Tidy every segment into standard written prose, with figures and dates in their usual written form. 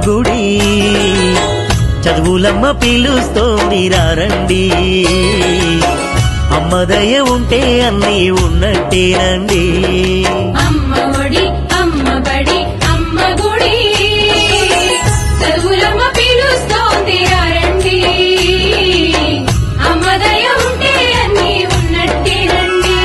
గుడి చదువులమ్మ పిలుస్తోంది రండి అమ్మ దయ ఉంటే అన్నీ ఉన్నట్టేనండి అమ్మ ఒడి అమ్మ బడి అమ్మ గుడి చదువులమ్మ పిలుస్తోంది రండి అమ్మ దయ ఉంటే అన్నీ ఉన్నట్టేనండి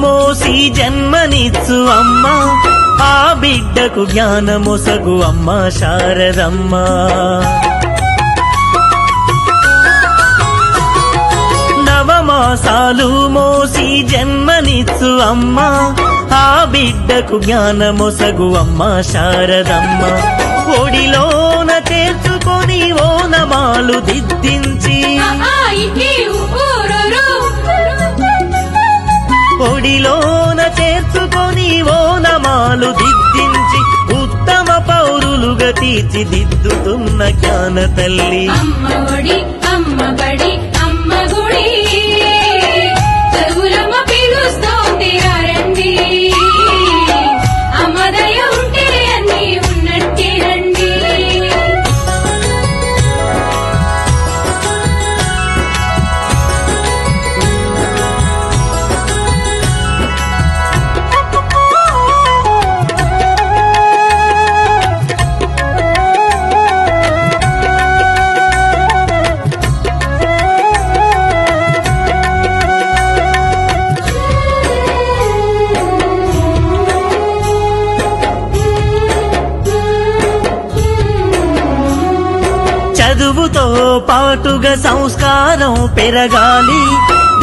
మోసి జన్మనిచ్చు అమ్మ ఆ బిడ్డకు జ్ఞానమొసగు అమ్మ శారదమ్మ నవమాసాలు మోసి జన్మనిచ్చు అమ్మ ఆ బిడ్డకు జ్ఞానమొసగు అమ్మ శారదమ్మ ఒడిలోన చేర్చుకొని ఓనమాలు దిద్దించి ఒడిలోన చేర్చుకొని ఓనమాలు దిద్దించి ఉత్తమ పౌరులుగా తీర్చిదిద్దుతున్న జ్ఞాన తల్లి అమ్మ ఒడి అమ్మ బడి అమ్మ గుడి చదువులమ్మ పిలుస్తోంది రండి అమ్మ దయ ఉంటే అన్నీ ఉన్నట్టేనండి చదువుతో పాటుగా సంస్కారం పెరగాలి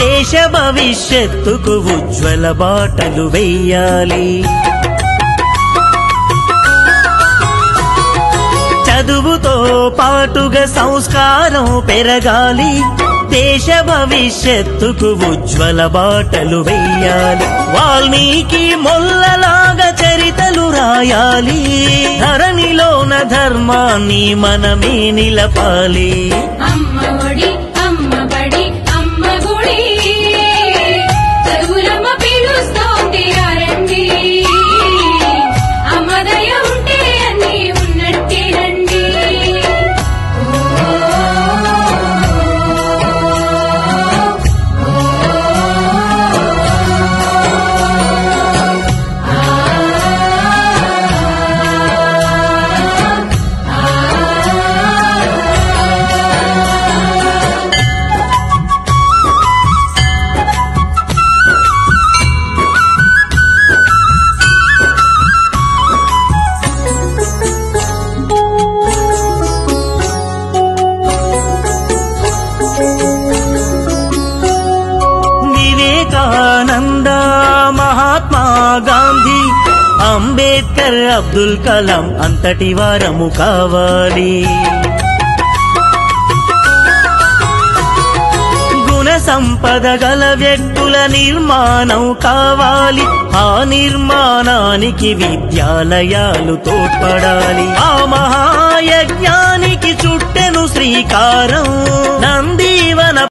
దేశ భవిష్యత్తుకు ఉజ్వల బాటలు వెయ్యాలి చదువుతో పాటుగా సంస్కారం పెరగాలి దేశ భవిష్యత్తుకు ఉజ్వల బాటలు వెయ్యాలి వాల్మీకి మొల్లలాగా చరితలు రాయాలి ధరణిలోన ధర్మాన్ని మనమే నిలపాలి అమ్మ ఒడి అమ్మ బడి అమ్మ గుడి చదువులమ్మ పిలుస్తోంది రండి అమ్మ దయ ఉంటే అన్నీ ఉన్నట్టేనండి వివేకానంద మహాత్మా గాంధీ అంబేద్కర్ అబ్దుల్ కలాం అంతటి వారము కావాలి గుణ సంపద గల వ్యక్తుల నిర్మాణం కావాలి ఆ నిర్మాణానికి విద్యాలయాలు తోడ్పడాలి ఆ మహాయజ్ఞానికి చుట్టెను శ్రీకారం నా